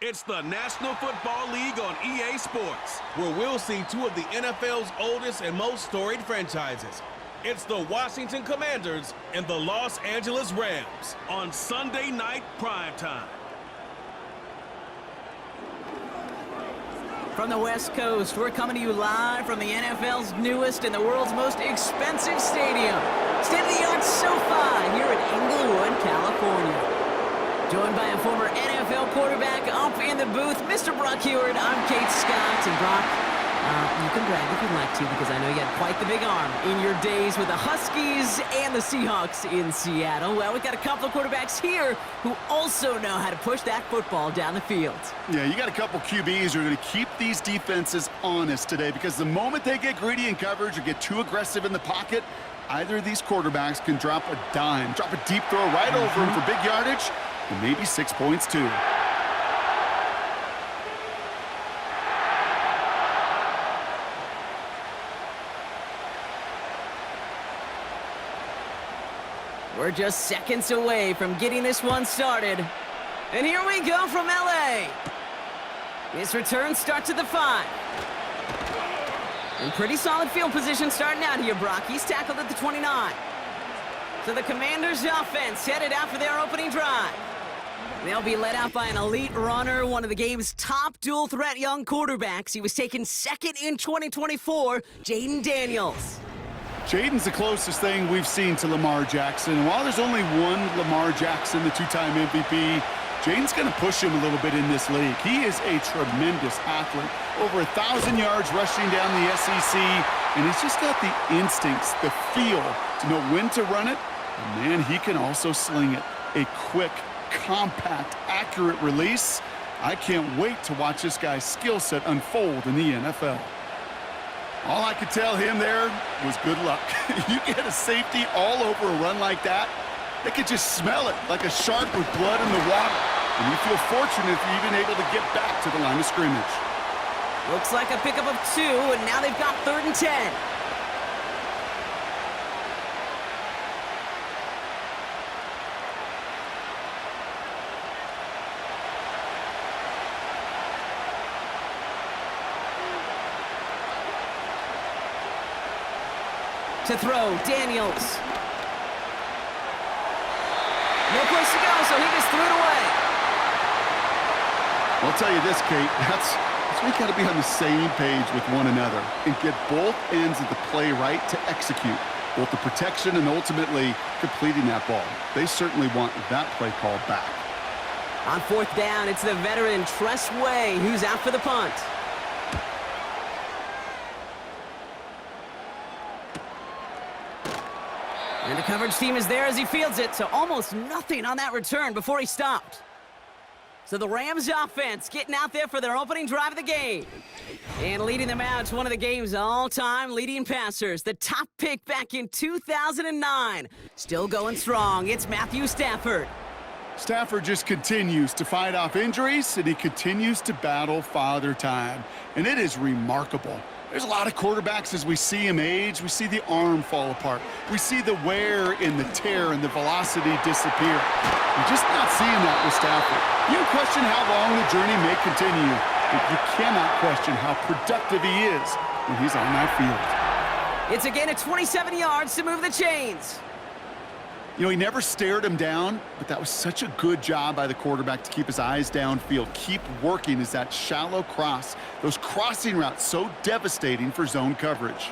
It's the National Football League on EA Sports, where we'll see two of the NFL's oldest and most storied franchises. It's the Washington Commanders and the Los Angeles Rams on Sunday night primetime. From the West Coast, we're coming to you live from the NFL's newest and the world's most expensive stadium, state-of-the-art SoFi here in Inglewood, California. Joined by a former NFL quarterback up in the booth, Mr. Brock Heward. I'm Kate Scott, and Brock, you can brag if you'd like to, because I know you had quite the big arm in your days with the Huskies and the Seahawks in Seattle. Well, we've got a couple of quarterbacks here who also know how to push that football down the field. Yeah, you got a couple QBs who are going to keep these defenses honest today, because the moment they get greedy in coverage or get too aggressive in the pocket, either of these quarterbacks can drop a dime, drop a deep throw right over him for big yardage, and maybe 6 points too. We're just seconds away from getting this one started. And here we go from LA. His return starts at the 5. In pretty solid field position starting out here, Brock. He's tackled at the 29. So the Commanders' offense headed out for their opening drive. They'll be led out by an elite runner, one of the game's top dual-threat young quarterbacks. He was taken second in 2024, Jayden Daniels. Jayden's the closest thing we've seen to Lamar Jackson. While there's only one Lamar Jackson, the two-time MVP, Jayden's going to push him a little bit in this league. He is a tremendous athlete. Over 1,000 yards rushing down the SEC, and he's just got the instincts, the feel to know when to run it. And man, he can also sling it. A quick, compact, accurate release. I can't wait to watch this guy's skill set unfold in the NFL. All I could tell him there was good luck. You get a safety all over a run like that, they could just smell it like a shark with blood in the water. And you feel fortunate if you're even able to get back to the line of scrimmage. Looks like a pickup of 2, and now they've got 3rd and 10. To throw, Daniels. No place to go, so he just threw it away. I'll tell you this, Kate, that's we got to be on the same page with one another and get both ends of the play right to execute, both the protection and ultimately completing that ball. They certainly want that play called back. On 4th down, it's the veteran Tress Way who's out for the punt. And the coverage team is there as he fields it, so almost nothing on that return before he stopped. So the Rams offense getting out there for their opening drive of the game. And leading them out to one of the game's all-time leading passers, the top pick back in 2009. Still going strong, it's Matthew Stafford. Stafford just continues to fight off injuries, and he continues to battle father time. And it is remarkable. There's a lot of quarterbacks as we see him age. We see the arm fall apart. We see the wear and the tear and the velocity disappear. You're just not seeing that with Stafford. You can question how long the journey may continue, but you cannot question how productive he is when he's on that field. It's a gain of 27 yards to move the chains. You know, he never stared him down, but that was such a good job by the quarterback to keep his eyes downfield, keep working as that shallow cross, those crossing routes so devastating for zone coverage.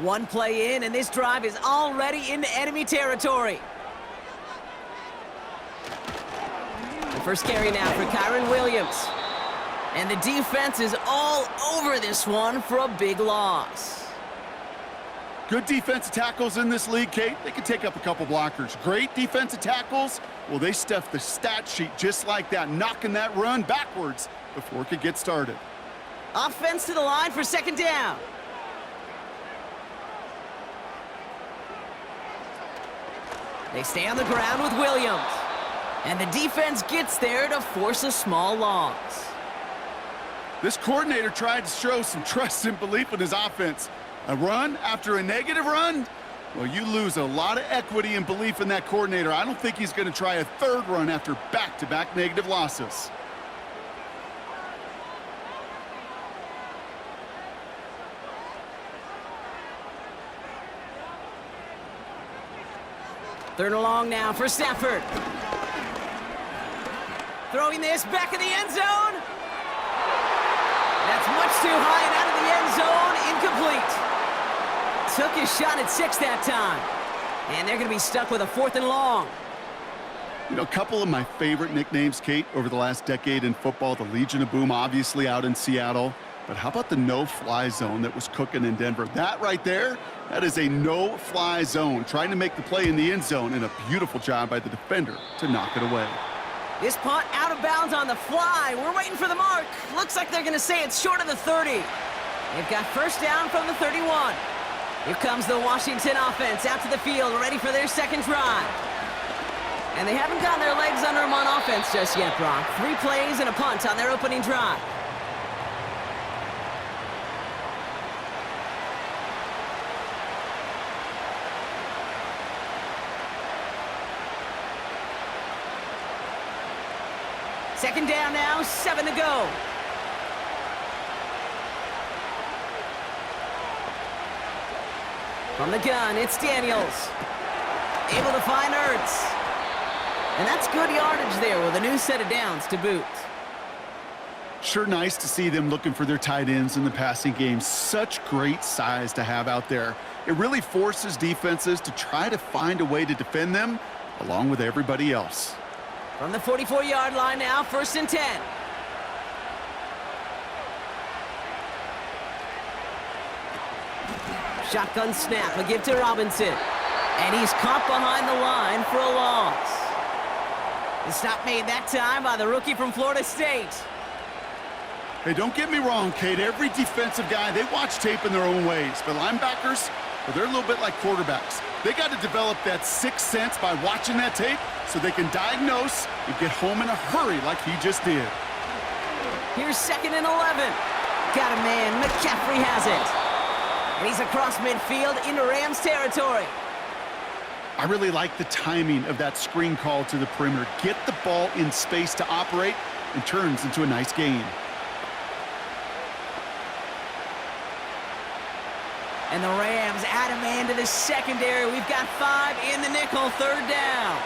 One play in, and this drive is already into enemy territory. The first carry now for Kyren Williams. And the defense is all over this one for a big loss. Good defensive tackles in this league, Kate. They can take up a couple blockers. Great defensive tackles, well, they stuff the stat sheet just like that, knocking that run backwards before it could get started. Offense to the line for 2nd down. They stay on the ground with Williams. And the defense gets there to force a small loss. This coordinator tried to show some trust and belief in his offense. A run after a negative run? Well, you lose a lot of equity and belief in that coordinator. I don't think he's going to try a third run after back-to-back negative losses. Third and long now for Stafford. Throwing this back in the end zone. That's much too high and out of the end zone. Incomplete. Took his shot at 6 that time. And they're going to be stuck with a 4th and long. You know, a couple of my favorite nicknames, Kate, over the last decade in football. The Legion of Boom, obviously, out in Seattle. But how about the no-fly zone that was cooking in Denver? That right there, that is a no-fly zone. Trying to make the play in the end zone, and a beautiful job by the defender to knock it away. This punt out of bounds on the fly. We're waiting for the mark. Looks like they're going to say it's short of the 30. They've got first down from the 31. Here comes the Washington offense out to the field, ready for their second drive. And they haven't gotten their legs under them on offense just yet, Brock. 3 plays and a punt on their opening drive. Second down now, 7 to go. From the gun, it's Daniels. Able to find Ertz. And that's good yardage there with a new set of downs to boot. Sure nice to see them looking for their tight ends in the passing game. Such great size to have out there. It really forces defenses to try to find a way to defend them along with everybody else. From the 44-yard line now, 1st and 10. Shotgun snap, a give to Robinson. And he's caught behind the line for a loss. The stop made that time by the rookie from Florida State. Hey, don't get me wrong, Kate. Every defensive guy, they watch tape in their own ways. But linebackers, well, they're a little bit like quarterbacks. They got to develop that sixth sense by watching that tape so they can diagnose and get home in a hurry like he just did. Here's 2nd and 11. Got a man. McCaffrey has it. And he's across midfield into Rams territory. I really like the timing of that screen call to the perimeter. Get the ball in space to operate and turns into a nice gain. And the Rams add a man to the secondary. We've got 5 in the nickel, 3rd down.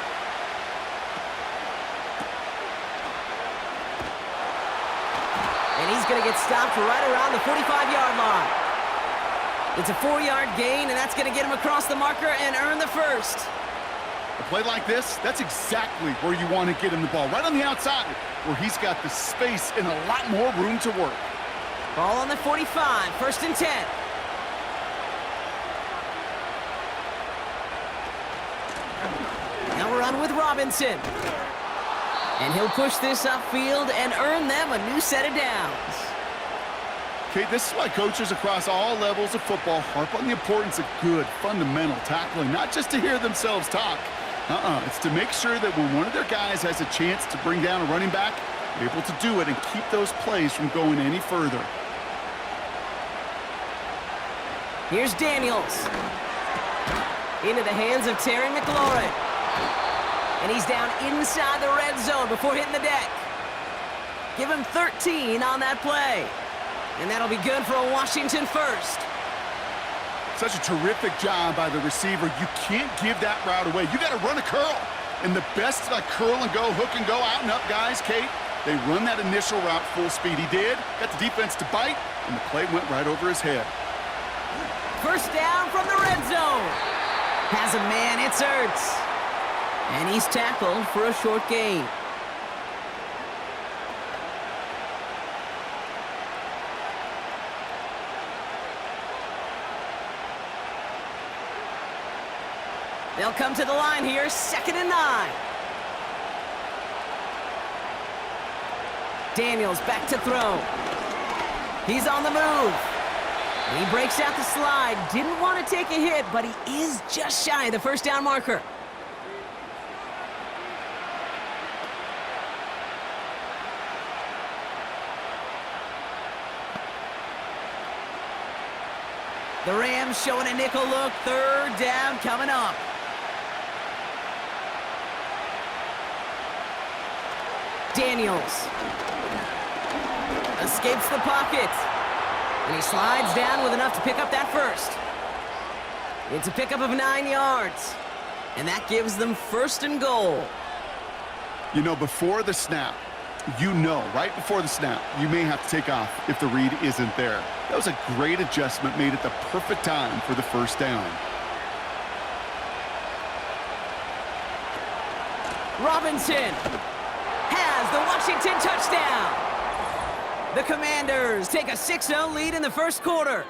And he's going to get stopped right around the 45-yard line. It's a 4-yard gain, and that's going to get him across the marker and earn the first. A play like this, that's exactly where you want to get him the ball. Right on the outside, where he's got the space and a lot more room to work. Ball on the 45, 1st and 10. Now we're on with Robinson. And he'll push this upfield and earn them a new set of downs. Okay, this is why coaches across all levels of football harp on the importance of good, fundamental tackling, not just to hear themselves talk. It's to make sure that when one of their guys has a chance to bring down a running back, they're able to do it and keep those plays from going any further. Here's Daniels. Into the hands of Terry McLaurin. And he's down inside the red zone before hitting the deck. Give him 13 on that play. And that'll be good for a Washington first. Such a terrific job by the receiver. You can't give that route away. You got to run a curl. And the best curl and go, hook and go, out and up guys, Kate, they run that initial route full speed. He did. Got the defense to bite, and the play went right over his head. First down from the red zone. Has a man, it's Ertz. And he's tackled for a short gain. They'll come to the line here, 2nd and 9. Daniels back to throw. He's on the move. He breaks out the slide. Didn't want to take a hit, but he is just shy of the first down marker. The Rams showing a nickel look. Third down coming up. Daniels escapes the pocket. And he slides down with enough to pick up that first. It's a pickup of 9 yards. And that gives them first and goal. You know, before the snap, right before the snap, you may have to take off if the read isn't there. That was a great adjustment made at the perfect time for the first down. Robinson has the Washington touchdown. The Commanders take a 6-0 lead in the first quarter.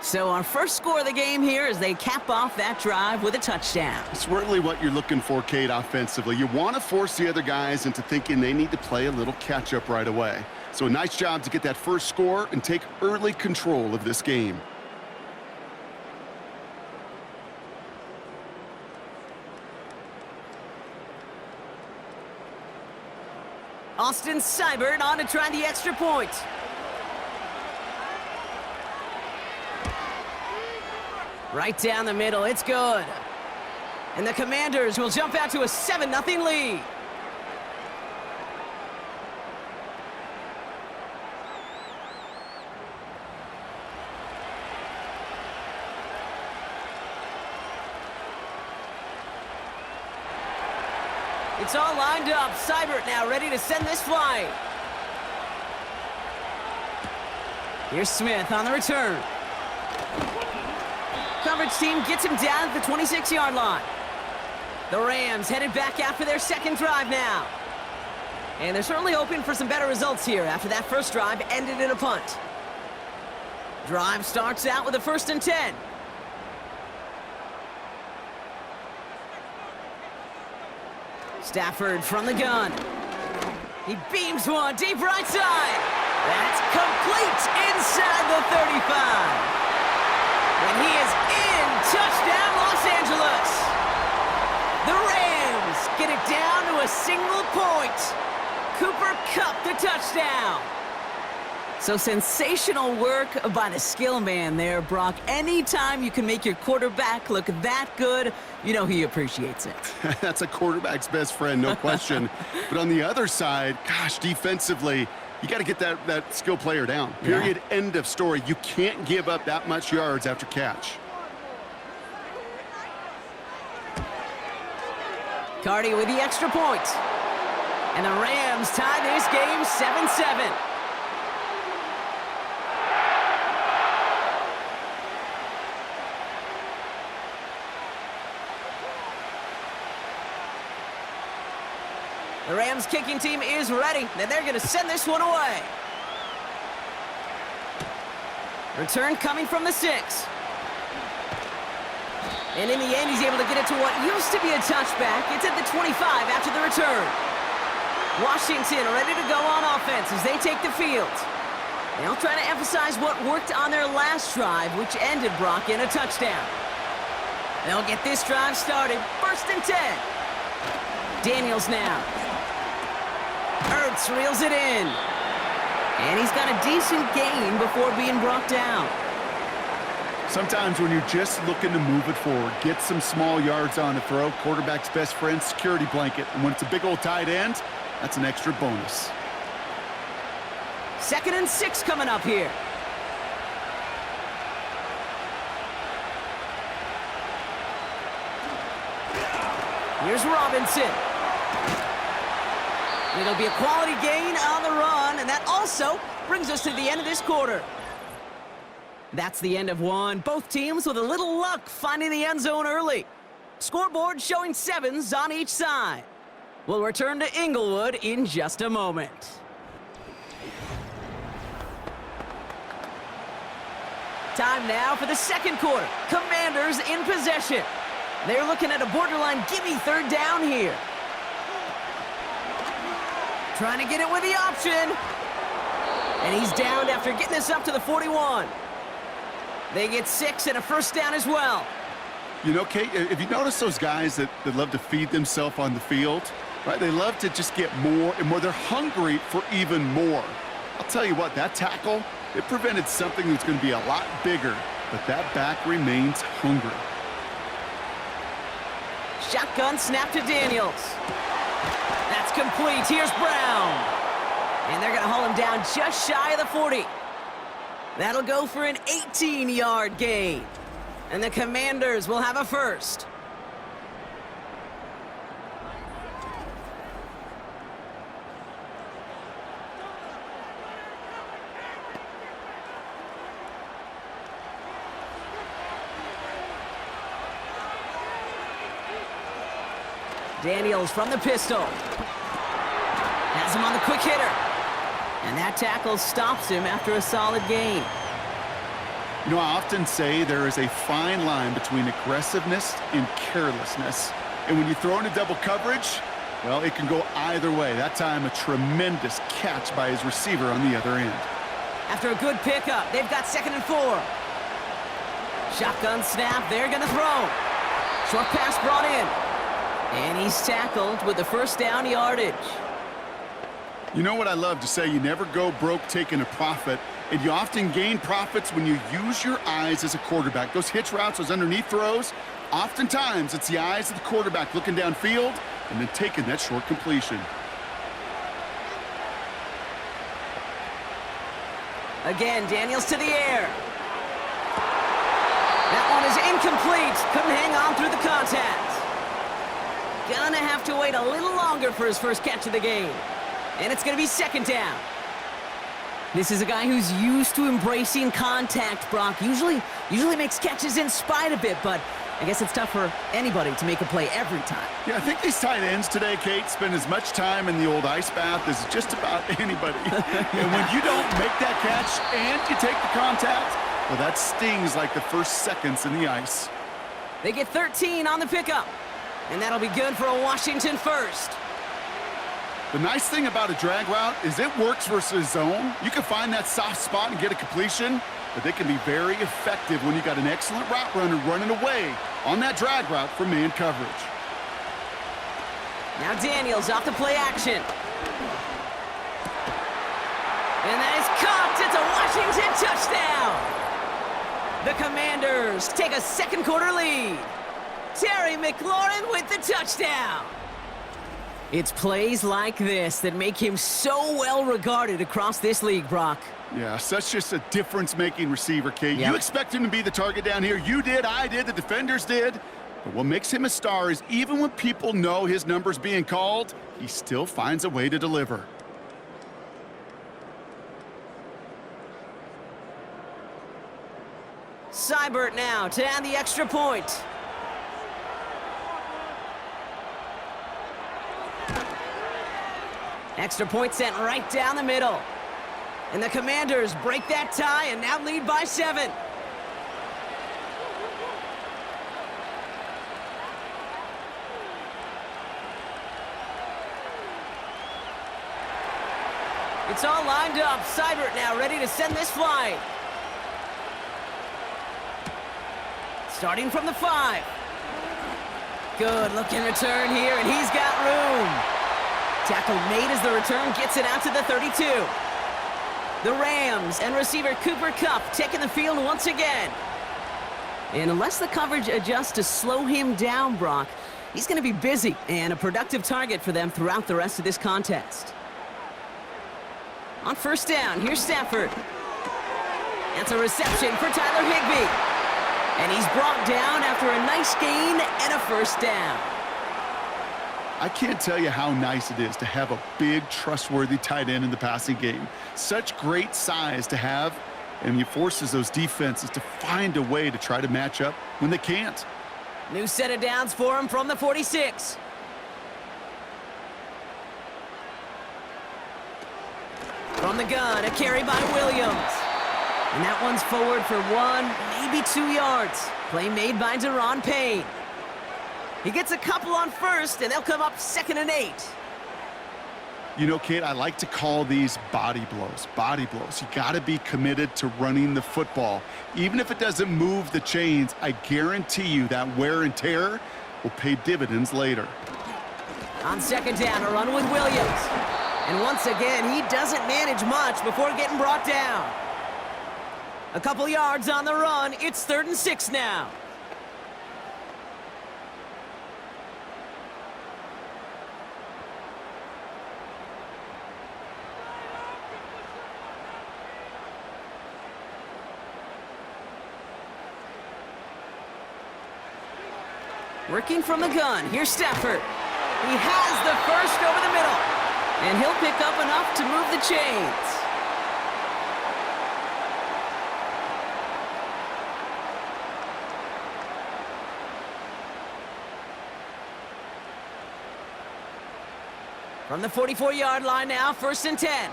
So our first score of the game here as they cap off that drive with a touchdown. It's really what you're looking for, Kate, offensively. You want to force the other guys into thinking they need to play a little catch-up right away. So a nice job to get that first score and take early control of this game. Austin Seibert on to try the extra point. Right down the middle, it's good. And the Commanders will jump out to a 7-0 lead. It's all lined up. Seibert now ready to send this flight. Here's Smith on the return. Coverage team gets him down at the 26-yard line. The Rams headed back after their second drive now. And they're certainly hoping for some better results here after that first drive ended in a punt. Drive starts out with a 1st and 10. Stafford from the gun. He beams one deep right side. That's complete inside the 35. And he is in. Touchdown, Los Angeles. The Rams get it down to a single point. Cooper Kupp the touchdown. So sensational work by the skill man there, Brock. Anytime you can make your quarterback look that good, you know he appreciates it. That's a quarterback's best friend, no question. But on the other side, gosh, defensively, you got to get that skill player down. Period. Yeah. End of story. You can't give up that much yards after catch. Cardi with the extra point. And the Rams tie this game 7-7. The Rams kicking team is ready, and they're going to send this one away. Return coming from the 6. And in the end, he's able to get it to what used to be a touchback. It's at the 25 after the return. Washington ready to go on offense as they take the field. They'll try to emphasize what worked on their last drive, which ended, Brock, in a touchdown. They'll get this drive started. 1st and 10. Daniels now. Ertz reels it in. And he's got a decent gain before being brought down. Sometimes when you're just looking to move it forward, get some small yards on the throw, quarterback's best friend, security blanket. And when it's a big old tight end, that's an extra bonus. 2nd and 6 coming up here. Here's Robinson. It'll be a quality gain on the run, and that also brings us to the end of this quarter. That's the end of one. Both teams with a little luck finding the end zone early. Scoreboard showing 7s on each side. We'll return to Inglewood in just a moment. Time now for the second quarter. Commanders in possession. They're looking at a borderline gimme 3rd down here. Trying to get it with the option. And he's downed after getting this up to the 41. They get 6 and a 1st down as well. You know, Kate, if you notice those guys that love to feed themselves on the field, right? They love to just get more and more. They're hungry for even more. I'll tell you what, that tackle, it prevented something that's going to be a lot bigger but that back remains hungry. Shotgun snap to Daniels. That's complete. Here's Brown. And they're going to haul him down just shy of the 40. That'll go for an 18-yard gain. And the Commanders will have a first. Daniels from the pistol. Has him on the quick hitter. And that tackle stops him after a solid gain. You know, I often say there is a fine line between aggressiveness and carelessness. And when you throw into double coverage, well, it can go either way. That time, a tremendous catch by his receiver on the other end. After a good pickup, they've got 2nd and 4. Shotgun snap, they're going to throw. Short pass brought in. And he's tackled with the first down yardage. You know what I love to say? You never go broke taking a profit, and you often gain profits when you use your eyes as a quarterback. Those hitch routes, those underneath throws, oftentimes it's the eyes of the quarterback looking downfield and then taking that short completion. Again, Daniels to the air. That one is incomplete. Couldn't hang on through the contact. Gonna have to wait a little longer for his first catch of the game. And it's gonna be 2nd down. This is a guy who's used to embracing contact, Brock. Usually makes catches in spite of it, but I guess it's tough for anybody to make a play every time. Yeah, I think these tight ends today, Kate, spend as much time in the old ice bath as just about anybody. And when you don't make that catch and you take the contact, well, that stings like the first seconds in the ice. They get 13 on the pickup. And that'll be good for a Washington first. The nice thing about a drag route is it works versus zone. You can find that soft spot and get a completion, but they can be very effective when you got an excellent route runner running away on that drag route from man coverage. Now Daniels off the play action. And that is caught. It's a Washington touchdown. The Commanders take a 2nd quarter lead. Terry McLaurin with the touchdown. It's plays like this that make him so well regarded across this league, Brock. Yeah, such just a difference-making receiver, Kate. Yep. You expect him to be the target down here. You did, I did, the defenders did. But what makes him a star is even when people know his number's being called, he still finds a way to deliver. Seibert now to add the extra point. Extra point sent right down the middle. And the Commanders break that tie and now lead by 7. It's all lined up. Seibert now ready to send this flying. Starting from the 5. Good looking return here, and he's got room. Tackle made as the return gets it out to the 32. The Rams and receiver Cooper Kupp taking the field once again. And unless the coverage adjusts to slow him down, Brock, he's going to be busy and a productive target for them throughout the rest of this contest. On 1st down, here's Stafford. That's a reception for Tyler Higbee. And he's brought down after a nice gain and a 1st down. I can't tell you how nice it is to have a big, trustworthy tight end in the passing game. Such great size to have, and he forces those defenses to find a way to try to match up when they can't. New set of downs for him from the 46. From the gun, a carry by Williams. And that one's forward for 1, maybe 2 yards. Play made by Deron Payne. He gets a couple on 1st, and they'll come up 2nd and 8. You know, Kate, I like to call these body blows. Body blows. You got to be committed to running the football. Even if it doesn't move the chains, I guarantee you that wear and tear will pay dividends later. On 2nd down, a run with Williams. And once again, he doesn't manage much before getting brought down. A couple yards on the run. It's 3rd and 6 now. Working from the gun. Here's Stafford. He has the first over the middle. And he'll pick up enough to move the chains. From the 44-yard line now, 1st and 10.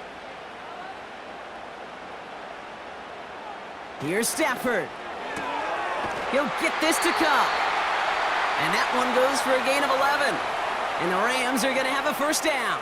Here's Stafford. He'll get this to come. And that one goes for a gain of 11. And the Rams are going to have a 1st down.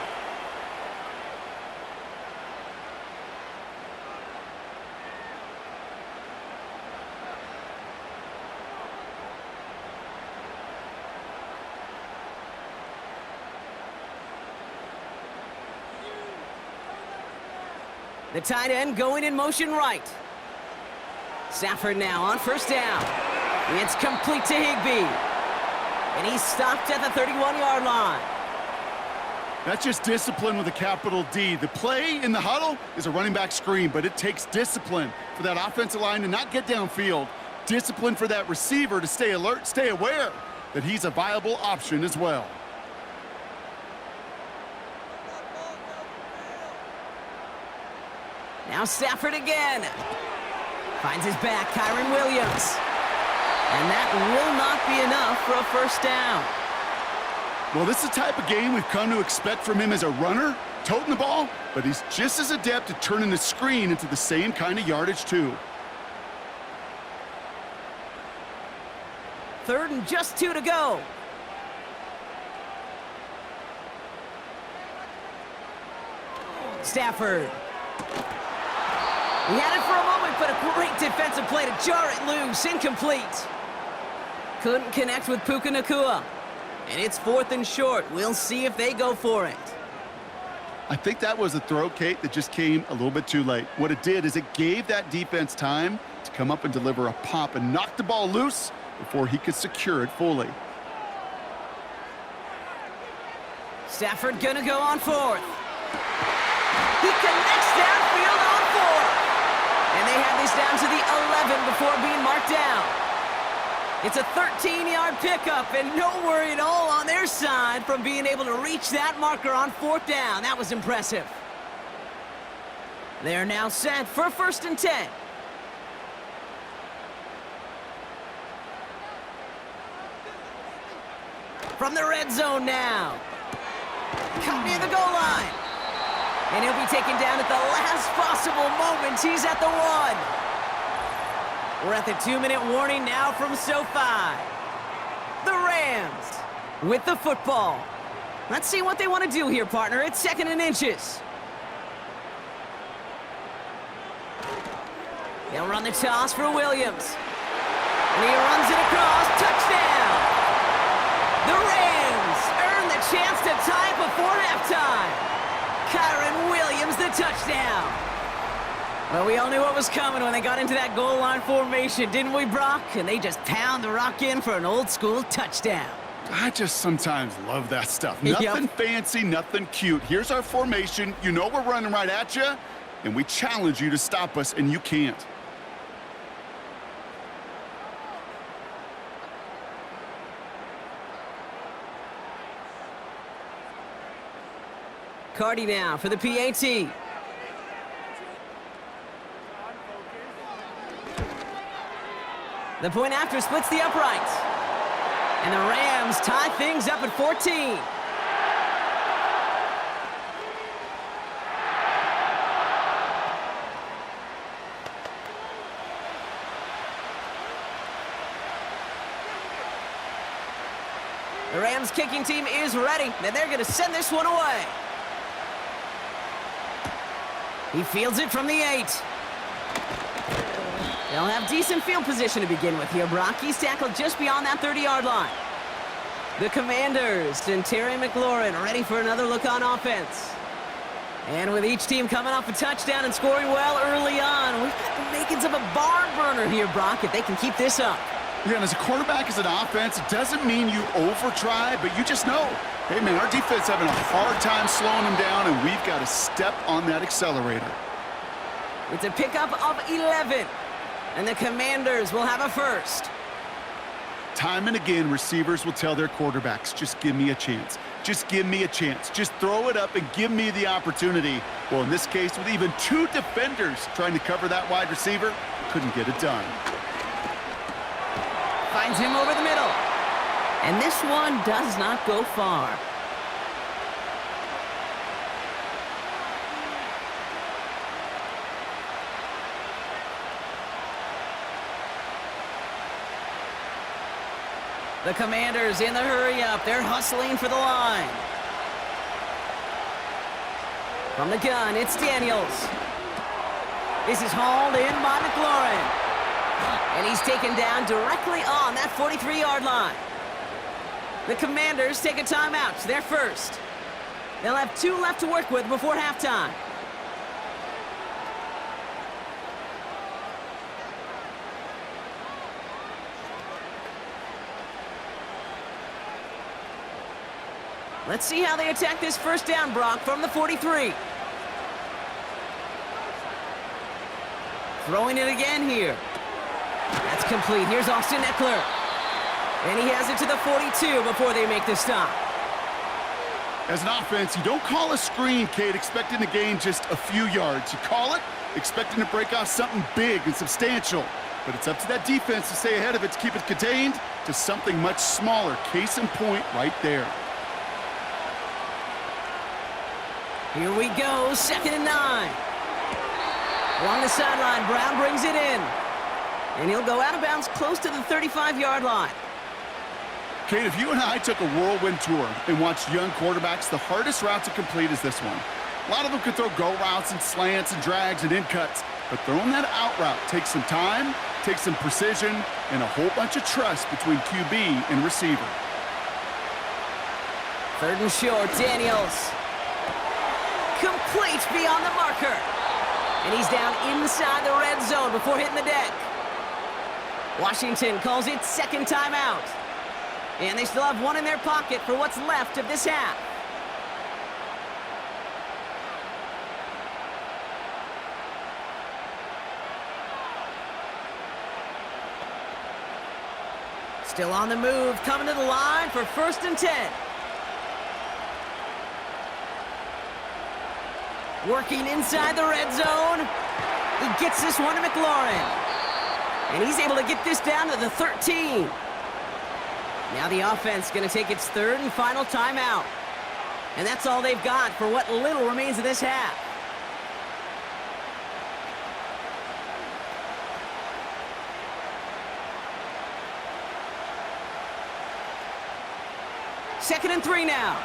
The tight end going in motion right. Stafford now on 1st down. It's complete to Higbee. And he's stopped at the 31-yard line. That's just discipline with a capital D. The play in the huddle is a running back screen, but it takes discipline for that offensive line to not get downfield. Discipline for that receiver to stay alert, stay aware that he's a viable option as well. Now Stafford again. Finds his back, Kyron Williams. And that will not be enough for a 1st down. Well, this is the type of game we've come to expect from him as a runner, toting the ball, but he's just as adept at turning the screen into the same kind of yardage, too. 3rd and just 2 to go. Stafford. He had it for a moment, but a great defensive play to jar it loose. Incomplete. Couldn't connect with Puka Nacua. And it's 4th and short. We'll see if they go for it. I think that was a throw, Kate, that just came a little bit too late. What it did is it gave that defense time to come up and deliver a pop and knock the ball loose before he could secure it fully. Stafford gonna go on 4th. He connects downfield on 4th. And they have this down to the 11 before being marked down. It's a 13-yard pickup, and no worry at all on their side from being able to reach that marker on 4th down. That was impressive. They're now set for 1st and 10. From the red zone now. Cut near the goal line. And he'll be taken down at the last possible moment. He's at the 1. We're at the 2-minute warning now from SoFi. The Rams with the football. Let's see what they want to do here, partner. It's 2nd and inches. They'll run the toss for Williams. And he runs it across. Touchdown! The Rams earn the chance to tie it before halftime. Kyron Williams, the touchdown. Well, we all knew what was coming when they got into that goal line formation, didn't we, Brock? And they just pound the rock in for an old-school touchdown. I just sometimes love that stuff. Nothing fancy, nothing cute. Here's our formation. You know we're running right at you, and we challenge you to stop us, and you can't. Cardi now for the PAT. The point after splits the uprights. And the Rams tie things up at 14. The Rams kicking team is ready, and they're going to send this one away. He fields it from the 8. They'll have decent field position to begin with here, Brock. He's tackled just beyond that 30-yard line. The Commanders and Terry McLaurin ready for another look on offense. And with each team coming off a touchdown and scoring well early on, we've got the makings of a barn burner here, Brock, if they can keep this up. Yeah, and as a quarterback, as an offense, it doesn't mean you over-try, but you just know, hey, man, our defense having a hard time slowing them down, and we've got to step on that accelerator. It's a pickup of 11, and the Commanders will have a first. Time and again, receivers will tell their quarterbacks, just give me a chance. Just give me a chance. Just throw it up and give me the opportunity. Well, in this case, with even 2 defenders trying to cover that wide receiver, couldn't get it done. Finds him over the middle. And this one does not go far. The Commanders in the hurry-up. They're hustling for the line. From the gun, it's Daniels. This is hauled in by McLaurin. And he's taken down directly on that 43-yard line. The Commanders take a timeout. It's their first. They'll have 2 left to work with before halftime. Let's see how they attack this first down, Brock, from the 43. Throwing it again here. That's complete. Here's Austin Eckler. And he has it to the 42 before they make the stop. As an offense, you don't call a screen, Kate, expecting to gain just a few yards. You call it expecting to break off something big and substantial. But it's up to that defense to stay ahead of it, to keep it contained to something much smaller. Case in point right there. Here we go, 2nd and 9. Along the sideline, Brown brings it in. And he'll go out of bounds close to the 35-yard line. Kate, if you and I took a whirlwind tour and watched young quarterbacks, the hardest route to complete is this one. A lot of them can throw go routes and slants and drags and in cuts, but throwing that out route takes some time, takes some precision, and a whole bunch of trust between QB and receiver. 3rd and short, Daniels. Complete beyond the marker. And he's down inside the red zone before hitting the deck. Washington calls it 2nd timeout. And they still have 1 in their pocket for what's left of this half. Still on the move, coming to the line for 1st and 10. Working inside the red zone. He gets this one to McLaurin. And he's able to get this down to the 13. Now the offense going to take its 3rd and final timeout. And that's all they've got for what little remains of this half. Second and 3 now.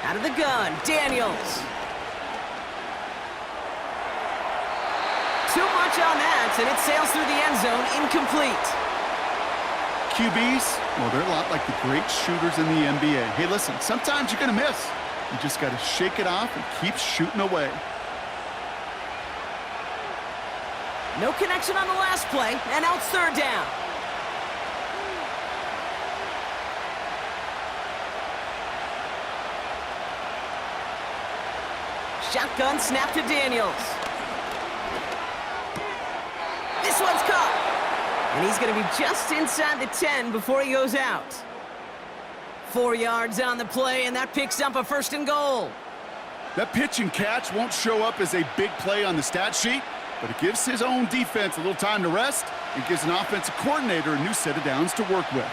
Out of the gun, Daniels. Too much on that, and it sails through the end zone, incomplete. QBs, well, they're a lot like the great shooters in the NBA. Hey, listen, sometimes you're going to miss. You just got to shake it off and keep shooting away. No connection on the last play, and now it's 3rd down. Shotgun snap to Daniels. This one's caught. And he's going to be just inside the 10 before he goes out. 4 yards on the play, and that picks up a 1st and goal. That pitch and catch won't show up as a big play on the stat sheet, but it gives his own defense a little time to rest and gives an offensive coordinator a new set of downs to work with.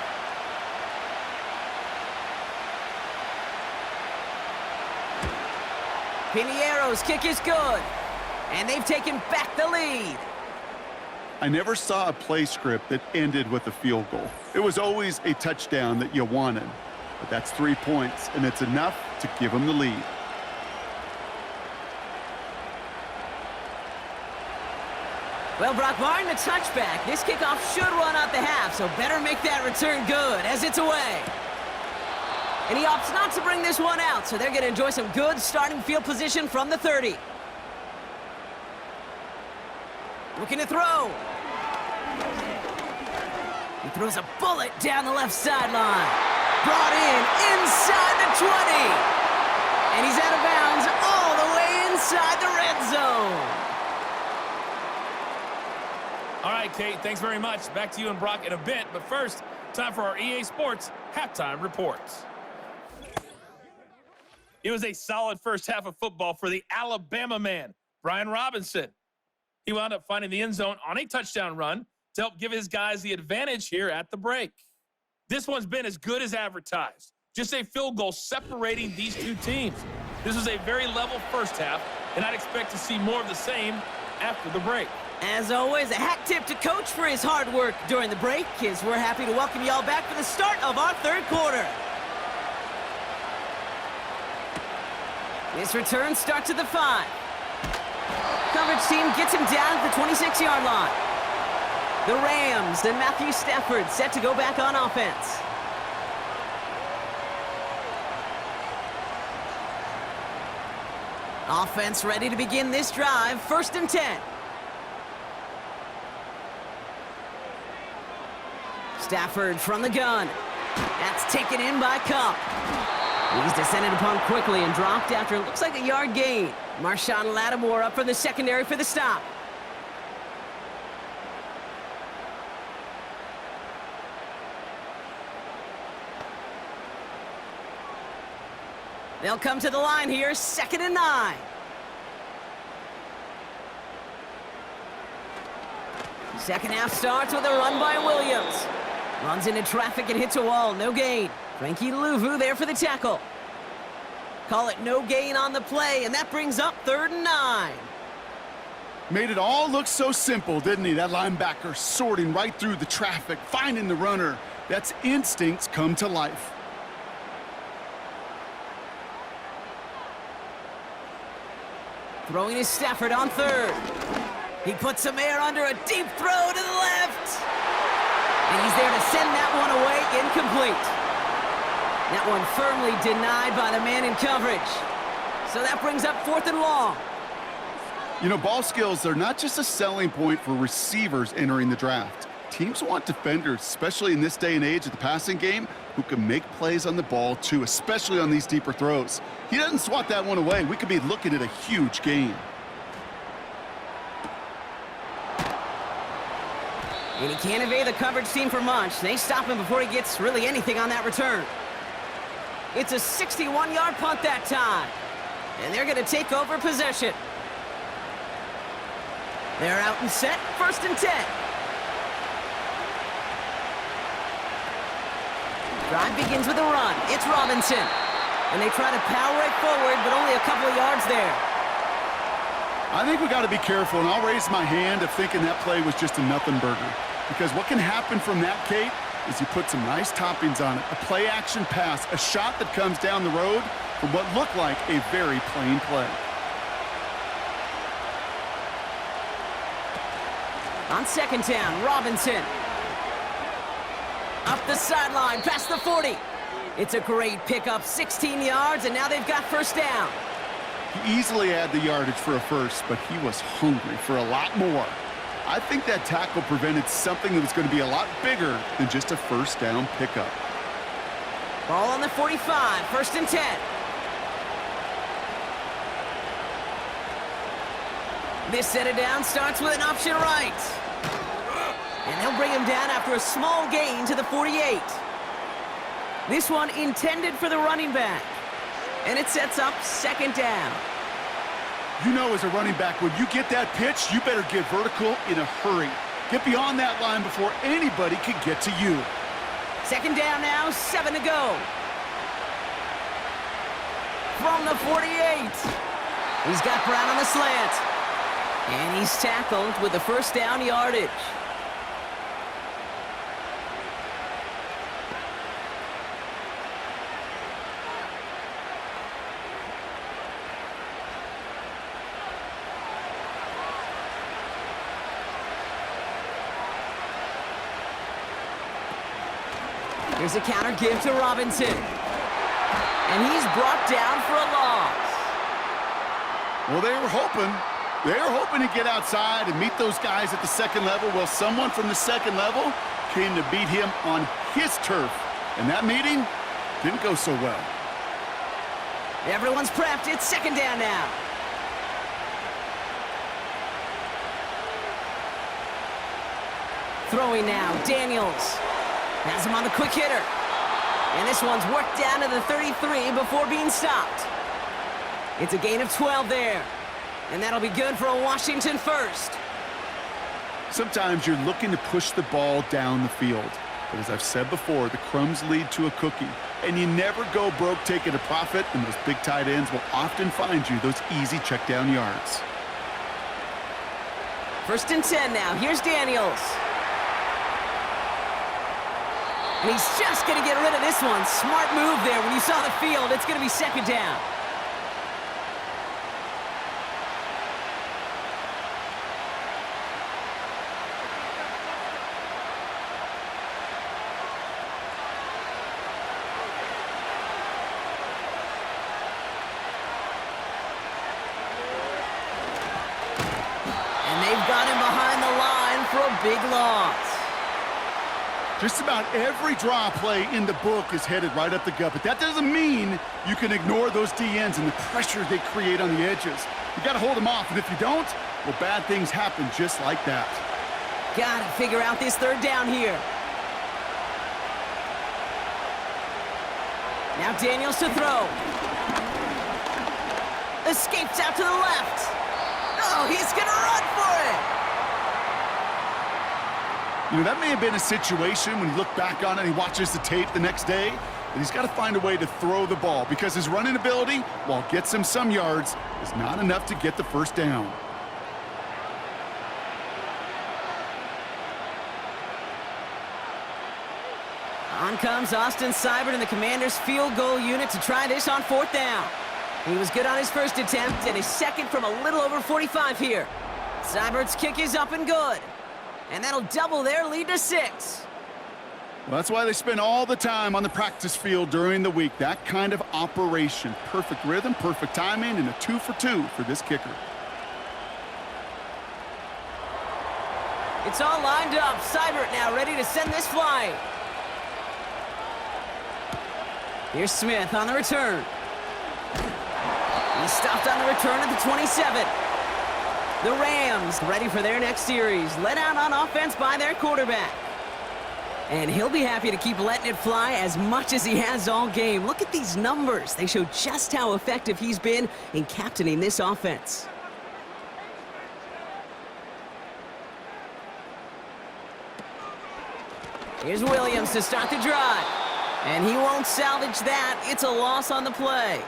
Piniero's kick is good, and they've taken back the lead. I never saw a play script that ended with a field goal. It was always a touchdown that you wanted, but that's 3 points, and it's enough to give them the lead. Well, Brock, barring the touchback, this kickoff should run out the half, so better make that return good as it's away. And he opts not to bring this one out, so they're going to enjoy some good starting field position from the 30. Looking to throw. He throws a bullet down the left sideline. Brought in inside the 20. And he's out of bounds all the way inside the red zone. All right, Kate, thanks very much. Back to you and Brock in a bit. But first, time for our EA Sports halftime reports. It was a solid first half of football for the Alabama man, Brian Robinson. He wound up finding the end zone on a touchdown run to help give his guys the advantage here at the break. This one's been as good as advertised. Just a field goal separating these two teams. This was a very level first half, and I'd expect to see more of the same after the break. As always, a hat tip to Coach for his hard work during the break, as we're happy to welcome y'all back for the start of our third quarter. This return starts at the 5. Coverage team gets him down at the 26-yard line. The Rams and Matthew Stafford set to go back on offense. Offense ready to begin this drive, 1st and 10. Stafford from the gun. That's taken in by Cup. He's descended upon quickly and dropped after it looks like a yard gain. Marshawn Lattimore up from the secondary for the stop. They'll come to the line here, 2nd and 9. Second half starts with a run by Williams. Runs into traffic and hits a wall, no gain. Frankie Louvu there for the tackle. Call it no gain on the play, and that brings up 3rd and 9. Made it all look so simple, didn't he? That linebacker sorting right through the traffic, finding the runner. That's instincts come to life. Throwing to Stafford on 3rd. He puts some air under a deep throw to the left. And he's there to send that one away, incomplete. That one firmly denied by the man in coverage. So that brings up 4th and long. You know, ball skills are not just a selling point for receivers entering the draft. Teams want defenders, especially in this day and age of the passing game, who can make plays on the ball too, especially on these deeper throws. He doesn't swat that one away. We could be looking at a huge gain. And he can't evade the coverage team for much. They stop him before he gets really anything on that return. It's a 61-yard punt that time. And they're going to take over possession. They're out and set, 1st and 10. Drive begins with a run. It's Robinson. And they try to power it forward, but only a couple of yards there. I think we got to be careful, and I'll raise my hand of thinking that play was just a nothing burger. Because what can happen from that, Kate, is you put some nice toppings on it. A play-action pass, a shot that comes down the road from what looked like a very plain play. On 2nd down, Robinson. Up the sideline, past the 40. It's a great pickup, 16 yards, and now they've got 1st down. He easily had the yardage for a first, but he was hungry for a lot more. I think that tackle prevented something that was going to be a lot bigger than just a 1st down pickup. Ball on the 45, 1st and 10. This set it down starts with an option right. And they'll bring him down after a small gain to the 48. This one intended for the running back. And it sets up 2nd down. You know, as a running back, when you get that pitch, you better get vertical in a hurry. Get beyond that line before anybody can get to you. 2nd down now, 7 to go. From the 48. He's got Brown on the slant. And he's tackled with the 1st down yardage. Here's a counter give to Robinson. And he's brought down for a loss. Well, they were hoping to get outside and meet those guys at the second level. Well, someone from the second level came to beat him on his turf. And that meeting didn't go so well. Everyone's prepped. It's second down now. Throwing now, Daniels. Has him on the quick hitter. And this one's worked down to the 33 before being stopped. It's a gain of 12 there. And that'll be good for a Washington first. Sometimes you're looking to push the ball down the field. But as I've said before, the crumbs lead to a cookie. And you never go broke taking a profit, and those big tight ends will often find you those easy check down yards. First and 10 now. Here's Daniels. And he's just going to get rid of this one. Smart move there. When you saw the field, it's going to be second down. And they've got him behind the line for a big loss. Just about every draw play in the book is headed right up the gut, but that doesn't mean you can ignore those DNs and the pressure they create on the edges. You got to hold them off, and if you don't, well, bad things happen just like that. Got to figure out this third down here. Now Daniels to throw. Escapes out to the left. Oh, he's going to run for it. You know, that may have been a situation when you look back on it and he watches the tape the next day, that he's got to find a way to throw the ball because his running ability, while it gets him some yards, is not enough to get the first down. On comes Austin Seibert and the Commanders' field goal unit to try this on fourth down. He was good on his first attempt and his second from a little over 45 here. Seibert's kick is up and good. And that'll double their lead to 6. Well, that's why they spend all the time on the practice field during the week. That kind of operation. Perfect rhythm, perfect timing, and a 2 for 2 for this kicker. It's all lined up. Seibert now ready to send this flying. Here's Smith on the return. He stopped on the return at the 27. The Rams ready for their next series. Let out on offense by their quarterback. And he'll be happy to keep letting it fly as much as he has all game. Look at these numbers. They show just how effective he's been in captaining this offense. Here's Williams to start the drive. And he won't salvage that. It's a loss on the play.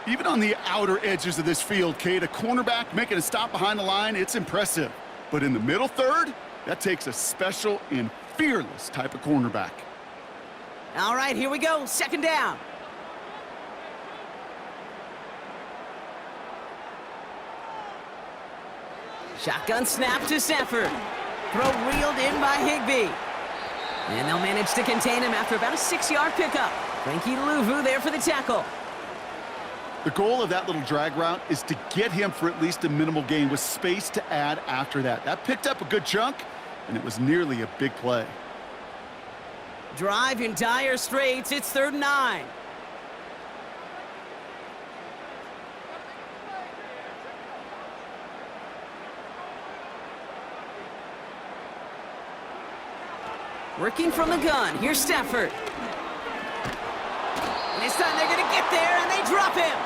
Even on the outer edges of this field, Kate, a cornerback making a stop behind the line, it's impressive. But in the middle third, that takes a special and fearless type of cornerback. All right, here we go. Second down. Shotgun snap to Stafford. Throw reeled in by Higbee. And they'll manage to contain him after about a 6-yard pickup. Frankie Louvu there for the tackle. The goal of that little drag route is to get him for at least a minimal gain with space to add after that. That picked up a good chunk, and it was nearly a big play. Drive in dire straits. It's 3rd and 9. Working from the gun. Here's Stafford. And this time they're going to get there, and they drop him.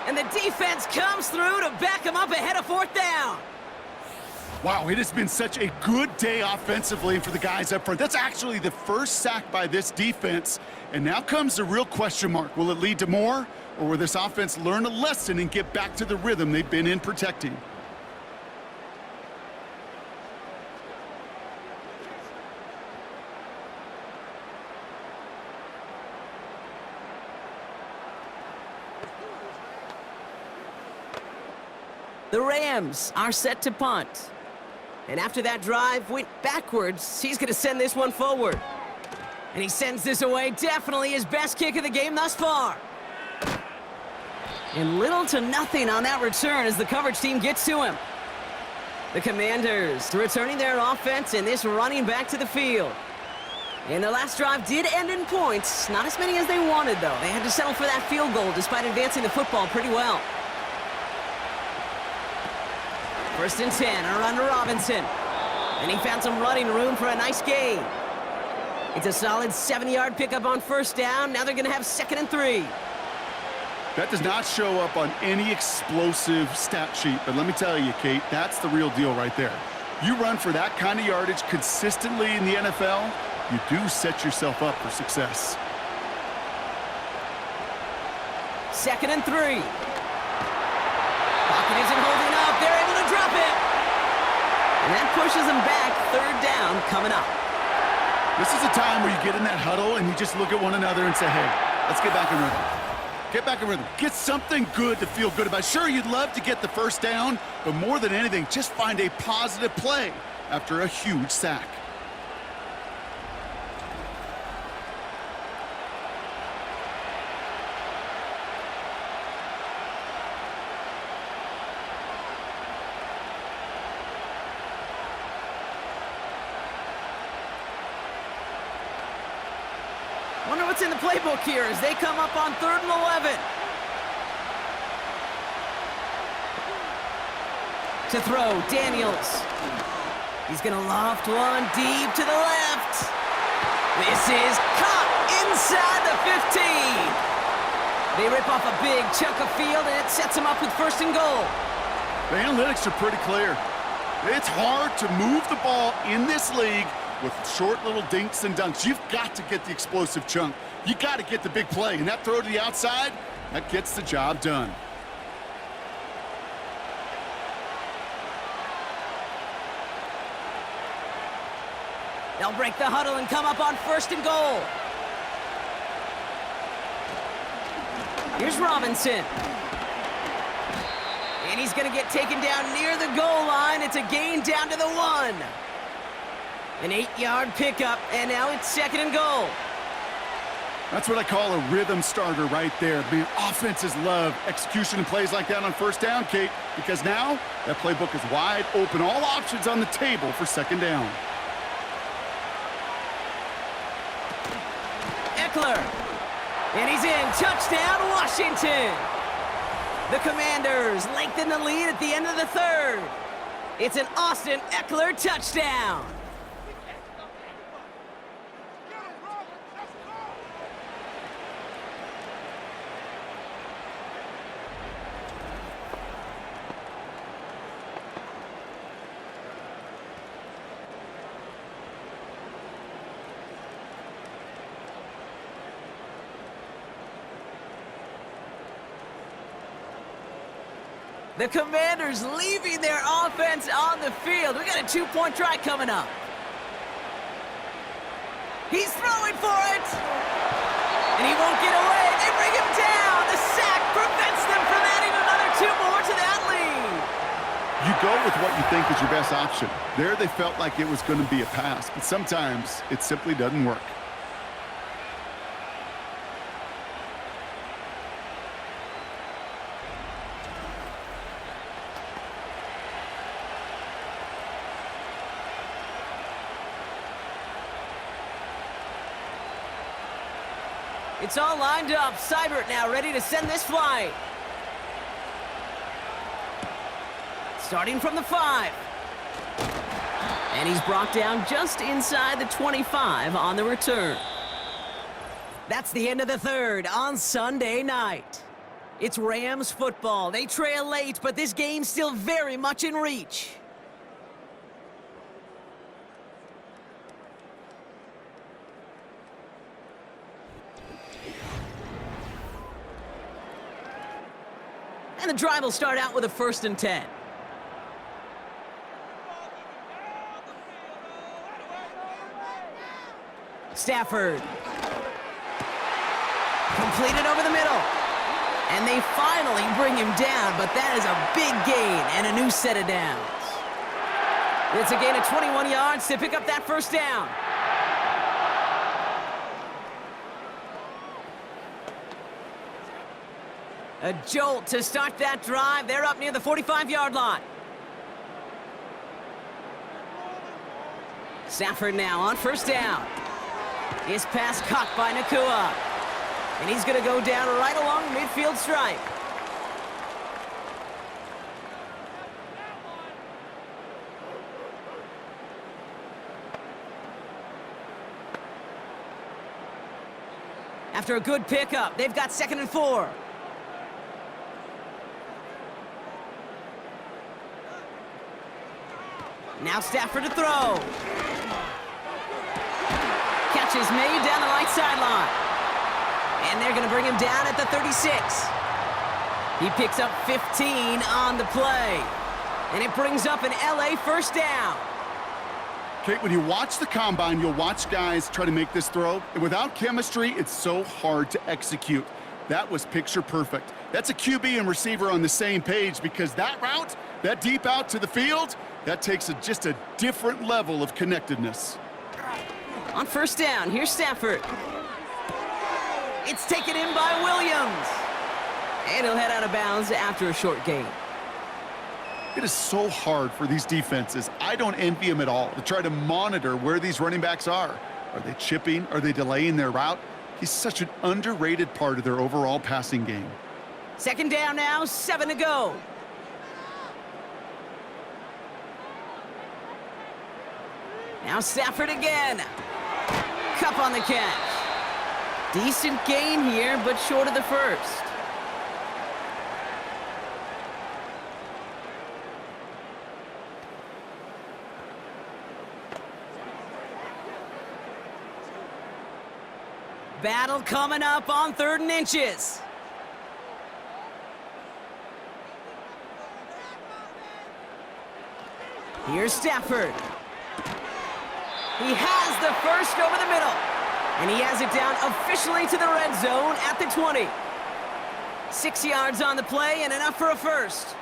And the defense comes through to back him up ahead of 4th down. Wow, it has been such a good day offensively for the guys up front. That's actually the first sack by this defense. And now comes the real question mark. Will it lead to more, or will this offense learn a lesson and get back to the rhythm they've been in protecting? The Rams are set to punt. And after that drive went backwards, he's going to send this one forward. And he sends this away. Definitely his best kick of the game thus far. And little to nothing on that return as the coverage team gets to him. The Commanders returning their offense and this running back to the field. And their last drive did end in points. Not as many as they wanted, though. They had to settle for that field goal despite advancing the football pretty well. 1st and 10, around to Robinson. And he found some running room for a nice gain. It's a solid 7-yard pickup on 1st down. Now they're going to have 2nd and 3. That does not show up on any explosive stat sheet, but let me tell you, Kate, that's the real deal right there. You run for that kind of yardage consistently in the NFL, you do set yourself up for success. 2nd and 3. Pocket isn't holding up. They're able to drop it. And that pushes them back. 3rd down coming up. This is a time where you get in that huddle and you just look at one another and say, hey, let's get back in rhythm. Get back in rhythm. Get something good to feel good about. Sure, you'd love to get the 1st down, but more than anything, just find a positive play after a huge sack. Wonder what's in the playbook here as they come up on 3rd and 11. To throw, Daniels. He's going to loft one deep to the left. This is caught inside the 15. They rip off a big chunk of field, and it sets them up with 1st and goal. The analytics are pretty clear. It's hard to move the ball in this league with short little dinks and dunks. You've got to get the explosive chunk. You got to get the big play, and that throw to the outside, that gets the job done. They'll break the huddle and come up on 1st and goal. Here's Robinson. And he's going to get taken down near the goal line. It's a gain down to the 1. An 8-yard pickup, and now it's 2nd and goal. That's what I call a rhythm starter right there. Man, offenses love execution and plays like that on 1st down, Kate, because now that playbook is wide open. All options on the table for 2nd down. Eckler. And he's in. Touchdown, Washington. The Commanders lengthen the lead at the end of the 3rd. It's an Austin Eckler touchdown. The Commanders leaving their offense on the field. We got a 2-point try coming up. He's throwing for it. And he won't get away. They bring him down. The sack prevents them from adding another 2 more to that lead. You go with what you think is your best option. There they felt like it was going to be a pass, but sometimes it simply doesn't work. It's all lined up. Seibert now ready to send this flight. Starting from the 5. And he's brought down just inside the 25 on the return. That's the end of the 3rd on Sunday night. It's Rams football. They trail late, but this game's still very much in reach. And the drive will start out with a 1st and 10. Stafford. Completed over the middle. And they finally bring him down, but that is a big gain and a new set of downs. It's a gain of 21 yards to pick up that 1st down. A jolt to start that drive. They're up near the 45-yard line. Stafford now on first down. His pass caught by Nakua. And he's going to go down right along the midfield stripe. After a good pickup, they've got 2nd and 4. Now Stafford to throw. Catch is made down the right sideline. And they're going to bring him down at the 36. He picks up 15 on the play. And it brings up an LA first down. Kate, when you watch the combine, you'll watch guys try to make this throw. And without chemistry, it's so hard to execute. That was picture perfect. That's a QB and receiver on the same page, because that route, that deep out to the field, that takes just a different level of connectedness. On first down, here's Stafford. It's taken in by Williams. And he'll head out of bounds after a short gain. It is so hard for these defenses. I don't envy them at all to try to monitor where these running backs are. Are they chipping? Are they delaying their route? He's such an underrated part of their overall passing game. 2nd down now, 7 to go. Now Stafford again. Cup on the catch. Decent gain here, but short of the first. Battle coming up on 3rd and inches. Here's Stafford. He has the first over the middle. And he has it down officially to the red zone at the 20. 6 yards on the play and enough for a first.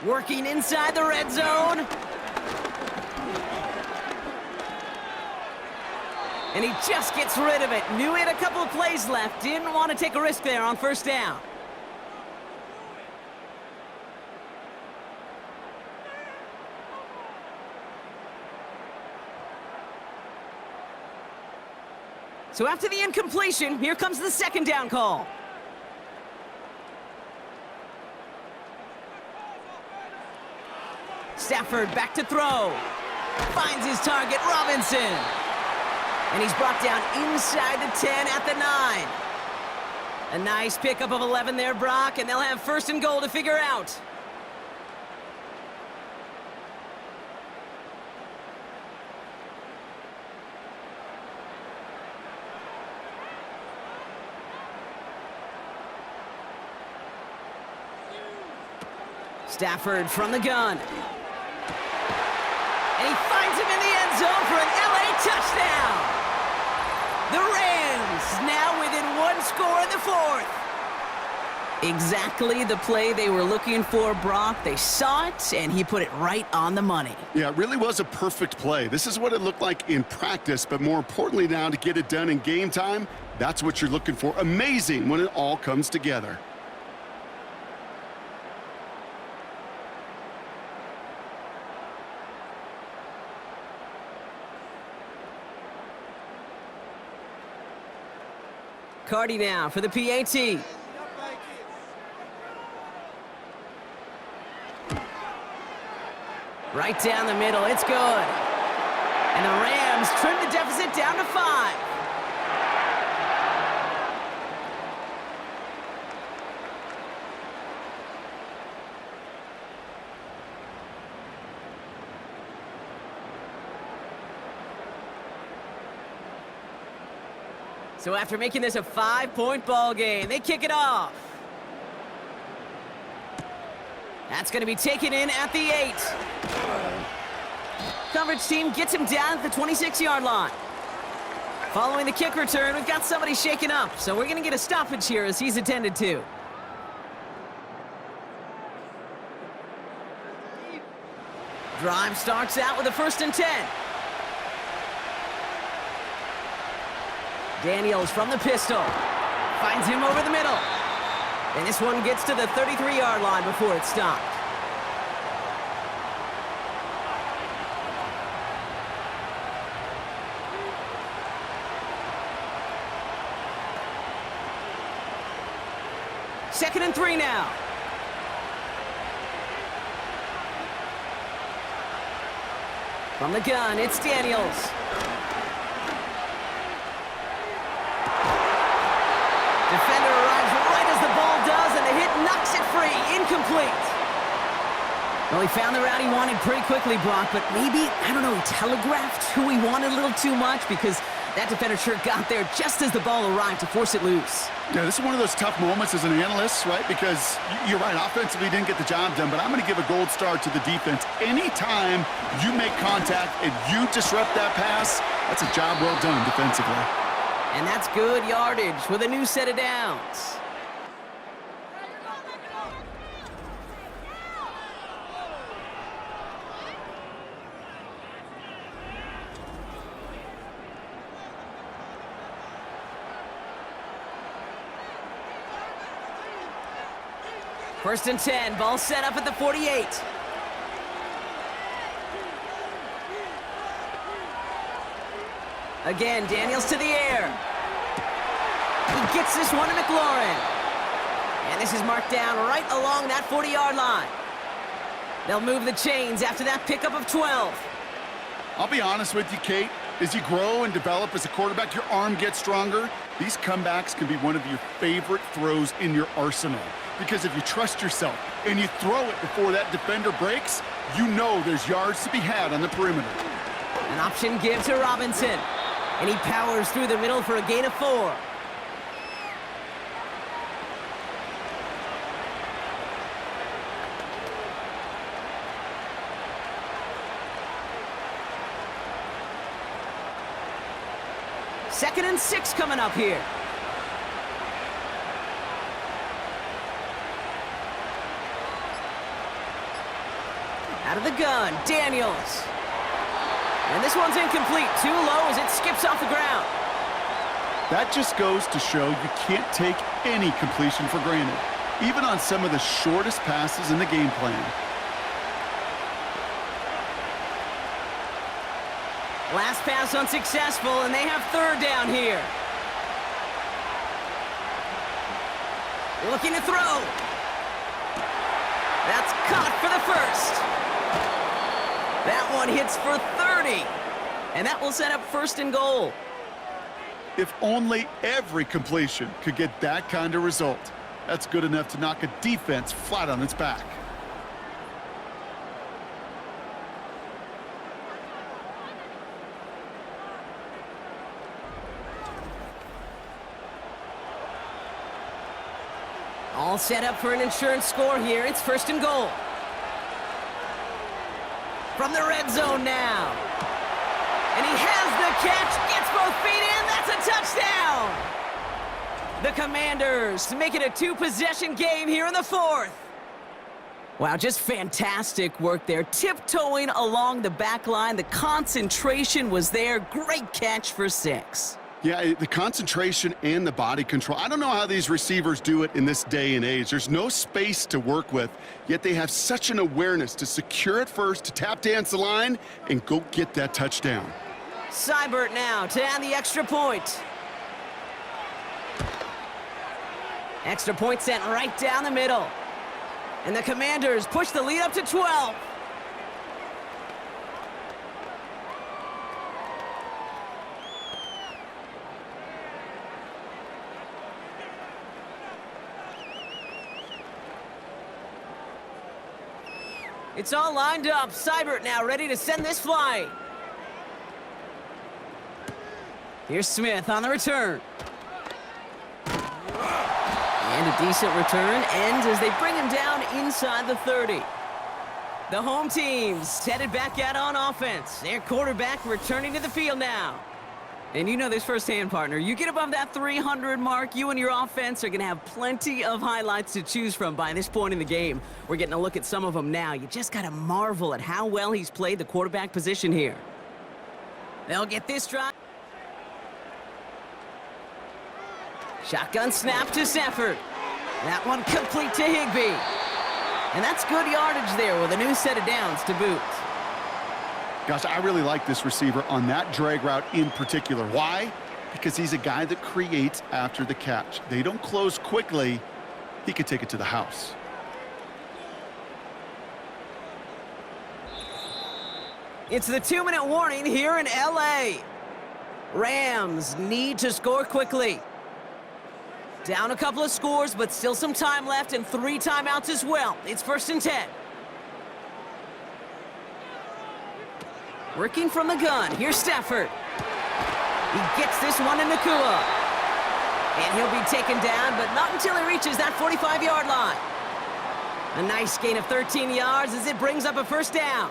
Working inside the red zone. And he just gets rid of it. Knew he had a couple of plays left. Didn't want to take a risk there on first down. So after the incompletion, here comes the 2nd down call. Stafford back to throw. Finds his target, Robinson. And he's brought down inside the 10 at the 9. A nice pickup of 11 there, Brock, and they'll have 1st and goal to figure out. Stafford from the gun. And he finds him in the end zone for an LA touchdown. The Rams now within 1 score in the 4th. Exactly the play they were looking for, Brock. They saw it, and he put it right on the money. Yeah, it really was a perfect play. This is what it looked like in practice, but more importantly now, to get it done in game time, that's what you're looking for. Amazing when it all comes together. Cardi now for the PAT. Right down the middle, it's good. And the Rams trim the deficit down to 5. So after making this a 5-point ball game, they kick it off. That's going to be taken in at the 8. Coverage team gets him down at the 26-yard line. Following the kick return, we've got somebody shaken up, so we're going to get a stoppage here as he's attended to. Drive starts out with a 1st and 10. Daniels from the pistol. Finds him over the middle. And this one gets to the 33-yard line before it's stopped. Second and 3 now. From the gun, it's Daniels. Defender arrives right as the ball does, and the hit knocks it free. Incomplete. Well, he found the route he wanted pretty quickly, Brock, but maybe, I don't know, he telegraphed who he wanted a little too much because that defender sure got there just as the ball arrived to force it loose. Yeah, this is one of those tough moments as an analyst, right? Because you're right, offensively didn't get the job done, but I'm going to give a gold star to the defense. Anytime you make contact and you disrupt that pass, that's a job well done defensively. And that's good yardage with a new set of downs. First and 10, ball set up at the 48. Again, Daniels to the air. He gets this one to McLaurin. And this is marked down right along that 40-yard line. They'll move the chains after that pickup of 12. I'll be honest with you, Kate. As you grow and develop as a quarterback, your arm gets stronger. These comebacks can be one of your favorite throws in your arsenal. Because if you trust yourself and you throw it before that defender breaks, you know there's yards to be had on the perimeter. An option give to Robinson. And he powers through the middle for a gain of 4. Second and 6 coming up here. Out of the gun, Daniels. And this one's incomplete. Too low as it skips off the ground. That just goes to show you can't take any completion for granted, even on some of the shortest passes in the game plan. Last pass unsuccessful, and they have 3rd down here. Looking to throw. That's caught for the first. That one hits for 30. And that will set up 1st and goal. If only every completion could get that kind of result. That's good enough to knock a defense flat on its back. All set up for an insurance score here. It's 1st and goal. From the red zone now. And he has the catch, gets both feet in, that's a touchdown! The Commanders make it a 2-possession game here in the 4th. Wow, just fantastic work there. Tiptoeing along the back line, the concentration was there. Great catch for 6. Yeah, the concentration and the body control. I don't know how these receivers do it in this day and age. There's no space to work with, yet they have such an awareness to secure it first, to tap dance the line, and go get that touchdown. Seibert now to add the extra point. Extra point sent right down the middle. And the Commanders push the lead up to 12. It's all lined up. Seibert now ready to send this flying. Here's Smith on the return. And a decent return ends as they bring him down inside the 30. The home team's headed back out on offense. Their quarterback returning to the field now. And you know this firsthand, partner. You get above that 300 mark, you and your offense are going to have plenty of highlights to choose from by this point in the game. We're getting a look at some of them now. You just got to marvel at how well he's played the quarterback position here. They'll get this drive. Shotgun snap to Stafford. That one complete to Higbee. And that's good yardage there with a new set of downs to boot. Gosh, I really like this receiver on that drag route in particular. Why? Because he's a guy that creates after the catch. They don't close quickly. He could take it to the house. It's the 2-minute warning here in LA. Rams need to score quickly. Down a couple of scores, but still some time left and 3 timeouts as well. It's 1st and 10. Working from the gun. Here's Stafford. He gets this one in Nakua. And he'll be taken down, but not until he reaches that 45-yard line. A nice gain of 13 yards as it brings up a 1st down.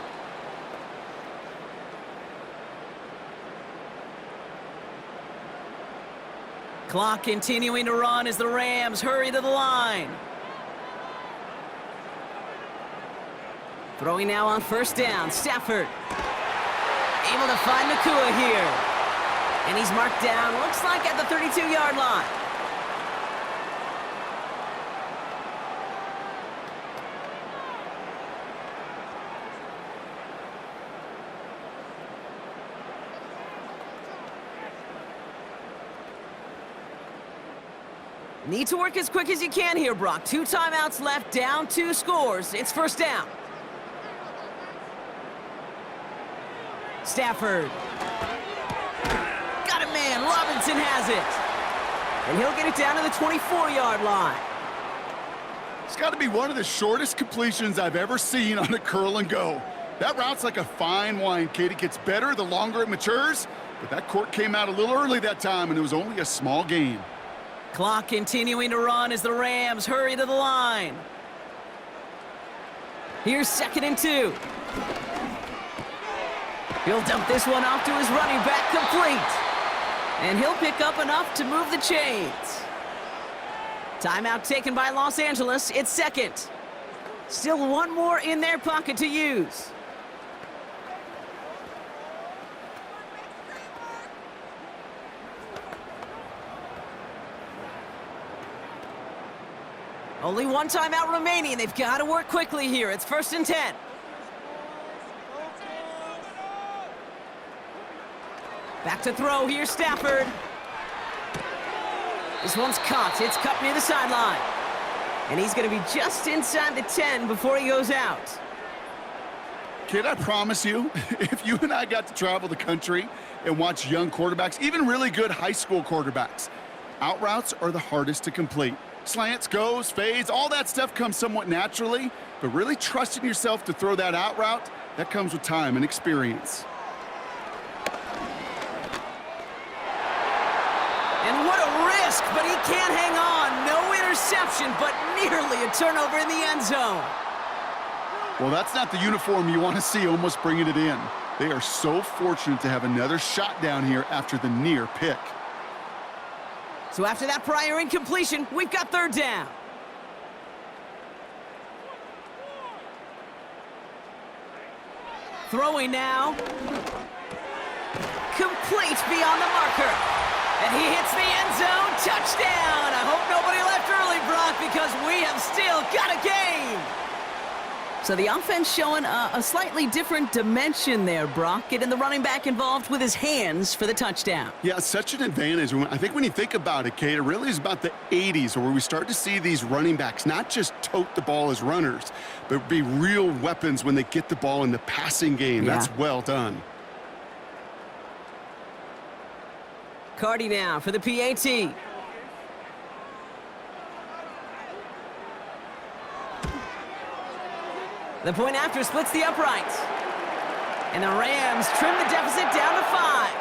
Clock continuing to run as the Rams hurry to the line. Throwing now on 1st down. Stafford able to find Nakua here. And he's marked down, looks like at the 32-yard line. Need to work as quick as you can here, Brock. 2 timeouts left, down 2 scores. It's 1st down. Stafford. Got it, man. Robinson has it. And he'll get it down to the 24-yard line. It's got to be one of the shortest completions I've ever seen on a curl and go. That route's like a fine wine, Kate. It gets better the longer it matures, but that court came out a little early that time, and it was only a small gain. Clock continuing to run as the Rams hurry to the line. Here's 2nd and 2. He'll dump this one off to his running back, complete. And he'll pick up enough to move the chains. Timeout taken by Los Angeles. It's 2nd. Still 1 more in their pocket to use. Only 1 timeout remaining. They've got to work quickly here. It's 1st and 10. Back to throw. Here's Stafford. This one's caught. It's cut near the sideline. And he's going to be just inside the 10 before he goes out. Kid, I promise you, if you and I got to travel the country and watch young quarterbacks, even really good high school quarterbacks, out routes are the hardest to complete. Slants, goes, fades, all that stuff comes somewhat naturally, but really trusting yourself to throw that out route, that comes with time and experience. And what a risk, but he can't hang on. No interception, but nearly a turnover in the end zone. Well, that's not the uniform you want to see almost bringing it in. They are so fortunate to have another shot down here after the near pick. So after that prior incompletion, we've got 3rd down. Throwing now. Complete beyond the marker. And he hits the end zone. Touchdown. I hope nobody left early, Brock, because we have still got a game. So the offense showing a slightly different dimension there, Brock. Getting the running back involved with his hands for the touchdown. Yeah, such an advantage. I think when you think about it, Kate, it really is about the 80s where we start to see these running backs not just tote the ball as runners, but be real weapons when they get the ball in the passing game. Yeah. That's well done. Cardi now for the PAT. The point after splits the uprights. And the Rams trim the deficit down to 5.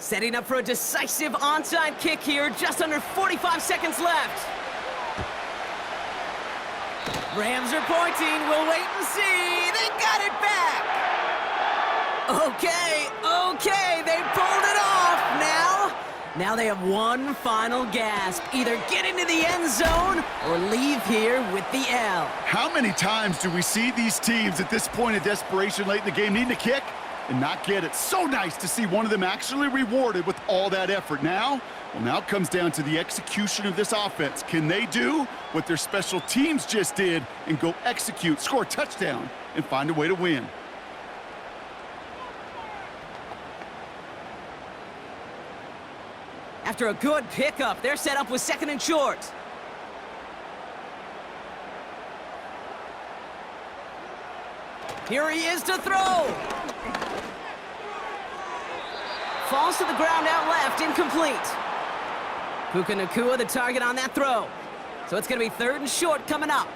Setting up for a decisive onside kick here, just under 45 seconds left. Rams are pointing, we'll wait and see. They got it back. Okay, they pulled it off. Now they have one final gasp. Either get into the end zone or leave here with the L. How many times do we see these teams at this point of desperation late in the game needing a kick and not get it? So nice to see one of them actually rewarded with all that effort. Now it comes down to the execution of this offense. Can they do what their special teams just did and go execute, score a touchdown, and find a way to win? After a good pickup, they're set up with 2nd and short. Here he is to throw. Falls to the ground out left, incomplete. Puka Nacua the target on that throw. So it's going to be 3rd and short coming up.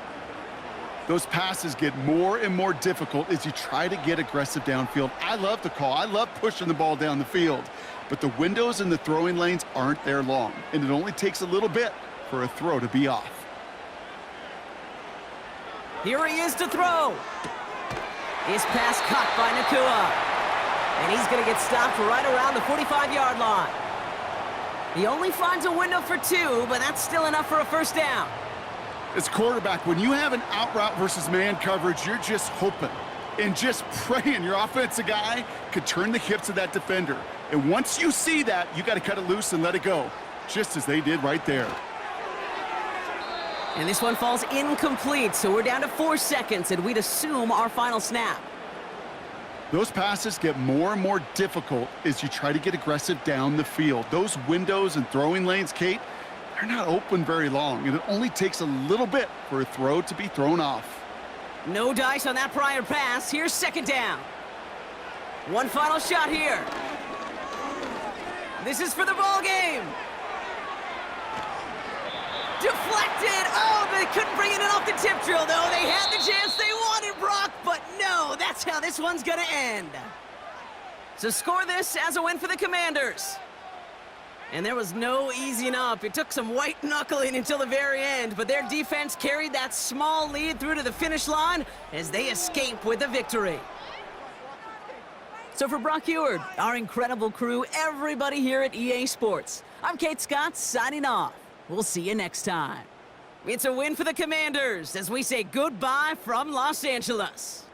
Those passes get more and more difficult as you try to get aggressive downfield. I love the call. I love pushing the ball down the field. But the windows in the throwing lanes aren't there long, and it only takes a little bit for a throw to be off. Here he is to throw. His pass caught by Nacua. And he's going to get stopped right around the 45-yard line. He only finds a window for 2, but that's still enough for a 1st down. As quarterback, when you have an out route versus man coverage, you're just hoping and just praying your offensive guy could turn the hips of that defender. And once you see that, you got to cut it loose and let it go, just as they did right there. And this one falls incomplete, so we're down to 4 seconds, and we'd assume our final snap. Those passes get more and more difficult as you try to get aggressive down the field. Those windows and throwing lanes, Kate, they're not open very long, and it only takes a little bit for a throw to be thrown off. No dice on that prior pass. Here's 2nd down. One final shot here. This is for the ball game. Deflected. Oh, they couldn't bring it in off the tip drill, though. They had the chance they wanted, Brock, but no, that's how this one's going to end. So score this as a win for the Commanders. And there was no easing up. It took some white knuckling until the very end, but their defense carried that small lead through to the finish line as they escape with a victory. So for Brock Heward, our incredible crew, everybody here at EA Sports, I'm Kate Scott signing off. We'll see you next time. It's a win for the Commanders as we say goodbye from Los Angeles.